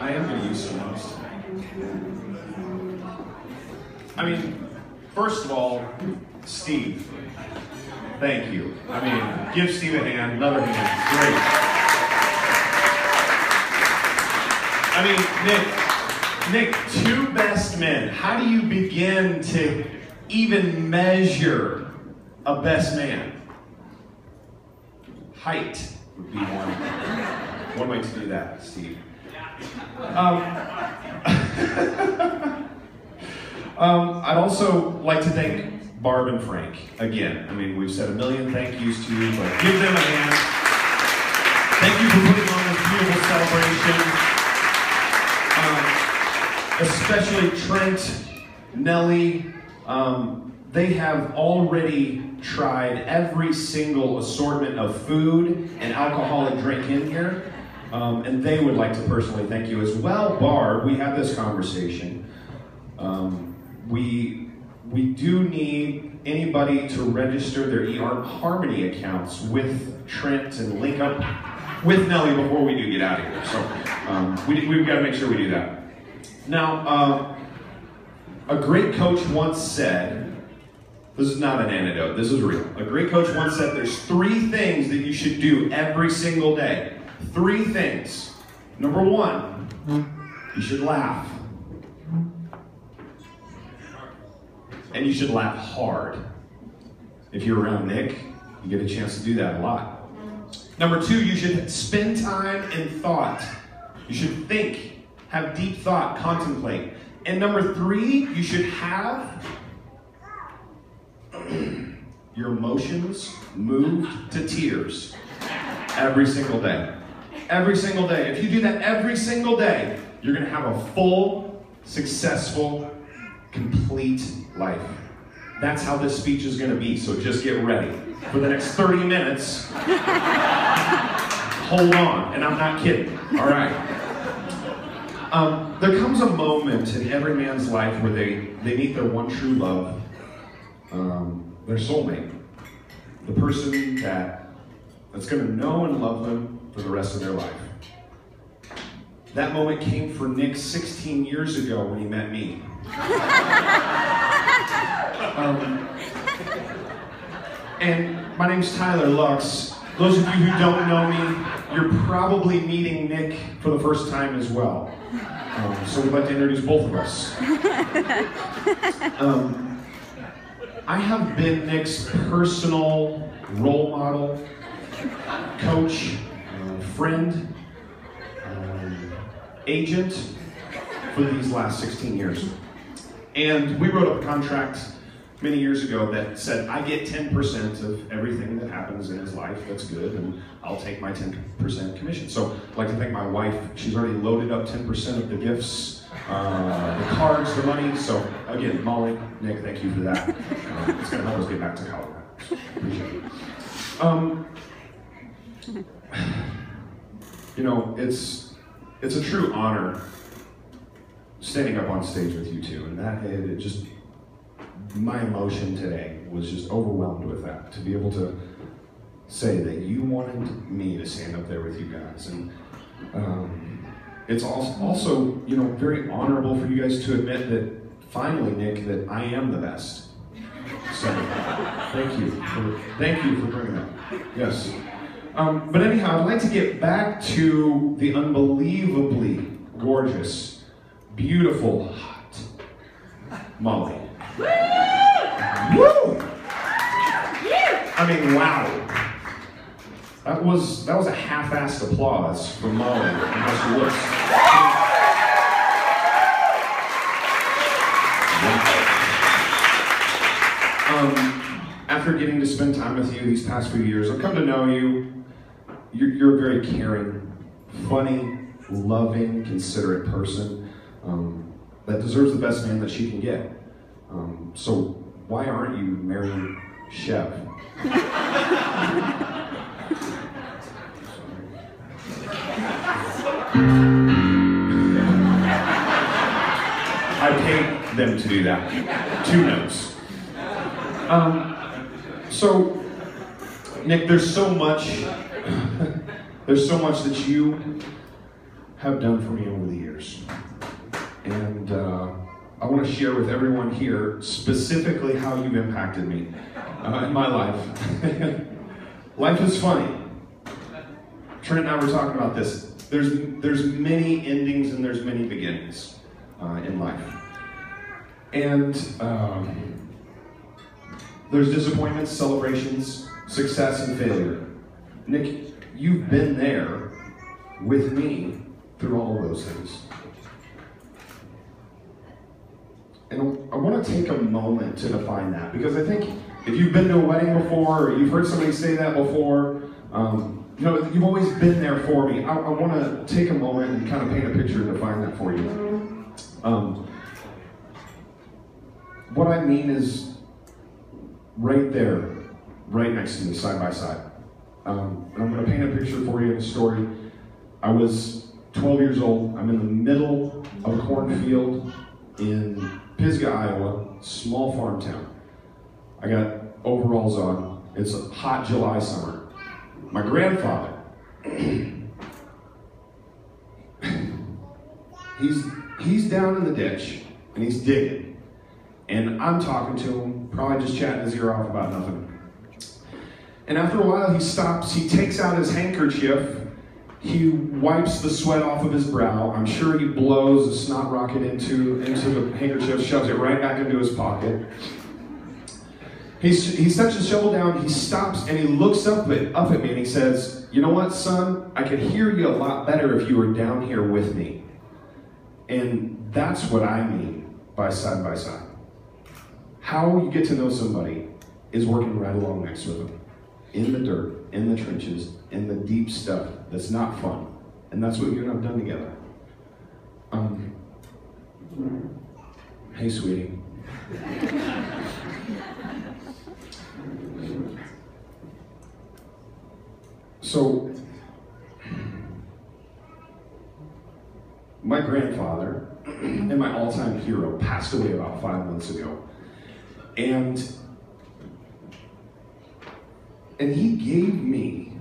I am going to use some notes. I mean, first of all, Steve, thank you. I mean, give Steve a hand, another hand, great. I mean, Nick, two best men. How do you begin to even measure a best man? Height would be one way to do that, Steve. I'd also like to thank Barb and Frank again. I mean, we've said a million thank yous to you, but give them a hand. Thank you for putting on this beautiful celebration. Especially Trent, Nellie. They have already tried every single assortment of food and alcoholic drink in here. And they would like to personally thank you as well. Barb, we had this conversation. We do need anybody to register their eHarmony accounts with Trent and link up with Nellie before we do get out of here. So we've got to make sure we do that. Now, a great coach once said, this is not an anecdote, this is real. A great coach once said there's 3 things that you should do every single day. 3 things. Number 1, you should laugh. And you should laugh hard. If you're around Nick, you get a chance to do that a lot. Number 2, you should spend time in thought. You should think, have deep thought, contemplate. And number 3, you should have your emotions moved to tears every single day. Every single day. If you do that every single day, you're going to have a full, successful, complete life. That's how this speech is going to be, so just get ready. For the next 30 minutes, hold on, and I'm not kidding, all right? There comes a moment in every man's life where they meet their one true love, their soulmate, the person that's going to know and love them for the rest of their life. That moment came for Nick 16 years ago when he met me. And my name's Tyler Lux. Those of you who don't know me, you're probably meeting Nick for the first time as well. So we'd like to introduce both of us. I have been Nick's personal role model, coach, friend, agent for these last 16 years. And we wrote up a contract many years ago that said I get 10% of everything that happens in his life. That's good, and I'll take my 10% commission. So I'd like to thank my wife. She's already loaded up 10% of the gifts, the cards, the money. So again, Molly, Nick, thank you for that. It's going to help us get back to Colorado. Appreciate it. You know, it's a true honor standing up on stage with you two, and it just, my emotion today was just overwhelmed with that, to be able to say that you wanted me to stand up there with you guys. And it's also, you know, very honorable for you guys to admit that finally, Nick, that I am the best. So thank you for bringing that. Yes. But anyhow, I'd like to get back to the unbelievably gorgeous, beautiful, hot Molly. Woo! Woo! I mean, wow. That was a half-assed applause from Molly and how she looks. After getting to spend time with you these past few years, I've come to know you. You're a very caring, funny, loving, considerate person that deserves the best man that she can get. So why aren't you marrying Chev? I paid them to do that. 2 notes. So, Nick, there's so much that have done for me over the years. And I want to share with everyone here specifically how you've impacted me in my life. Life is funny. Trent and I were talking about this. There's many endings and there's many beginnings in life. And there's disappointments, celebrations, success, and failure. Nick, you've been there with me through all of those things. And I want to take a moment to define that, because I think if you've been to a wedding before, or you've heard somebody say that before, you've always been there for me. I want to take a moment and kind of paint a picture and define that for you. What I mean is right there, right next to me, side by side. And I'm going to paint a picture for you in a story. I was 12 years old. I'm in the middle of a cornfield in Pisgah, Iowa, small farm town. I got overalls on. It's a hot July summer. My grandfather, he's down in the ditch and he's digging. And I'm talking to him, probably just chatting his ear off about nothing. And after a while he stops, he takes out his handkerchief, he wipes the sweat off of his brow. I'm sure he blows a snot rocket into the handkerchief, shoves it right back into his pocket. He sets his shovel down, he stops, and he looks up at me and he says, "You know what, son? I could hear you a lot better if you were down here with me." And that's what I mean by side by side. How you get to know somebody is working right along next to them. In the dirt, in the trenches, in the deep stuff that's not fun. And that's what you and I've done together. Hey, sweetie. So, my grandfather and my all-time hero passed away about 5 months ago. And he gave me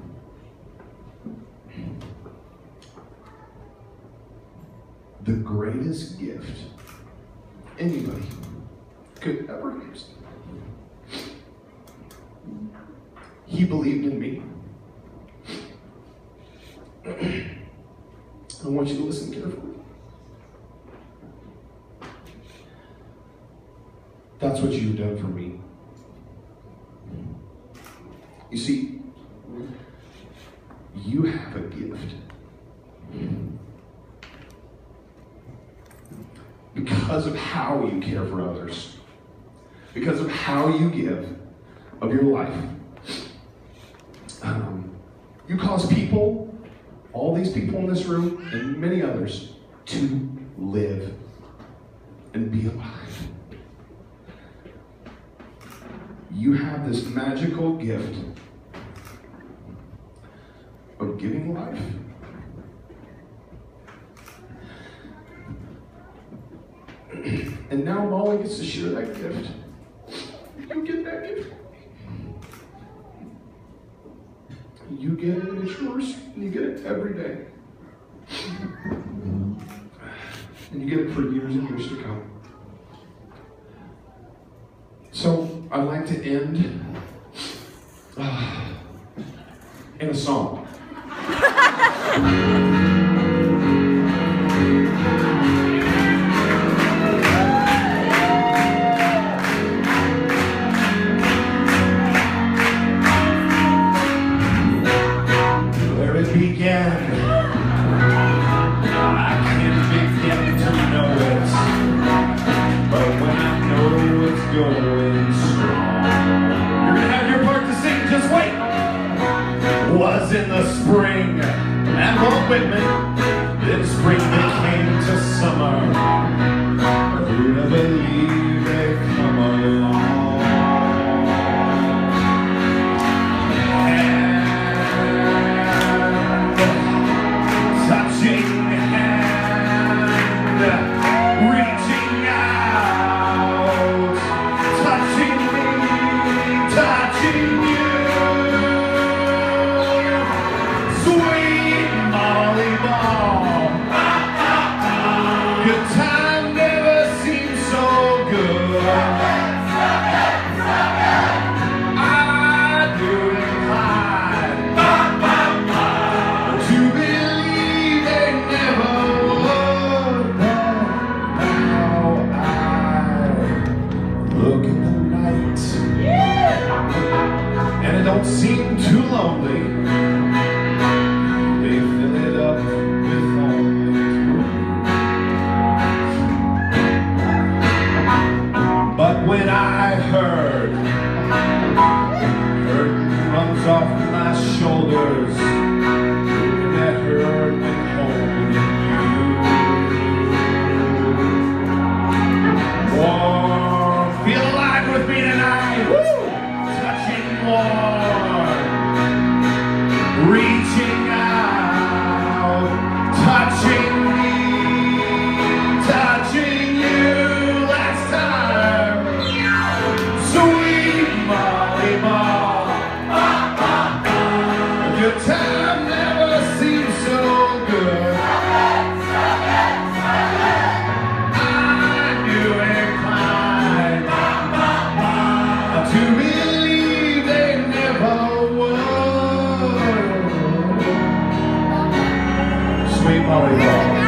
the greatest gift anybody could ever use. He believed in me. I want you to listen carefully. That's what you've done for me. You see, you have a gift. Because of how you care for others. Because of how you give of your life. You cause people, all these people in this room, and many others, to live and be alive. You have this magical gift of giving life. And now Molly gets to share that gift. You get that gift. You get it, and it's yours, and you get it every day. And you get it for years and years to come. So I'd like to end in a song. Where it began, I can't begin to know it, but when I know it's going strong, you're gonna have your part to sing, just wait. Was in the spring at Walt Whitman, then spring became to summer. Who'd have believed they'd come along? Sweet Molly Ball. Sweet Lollipop.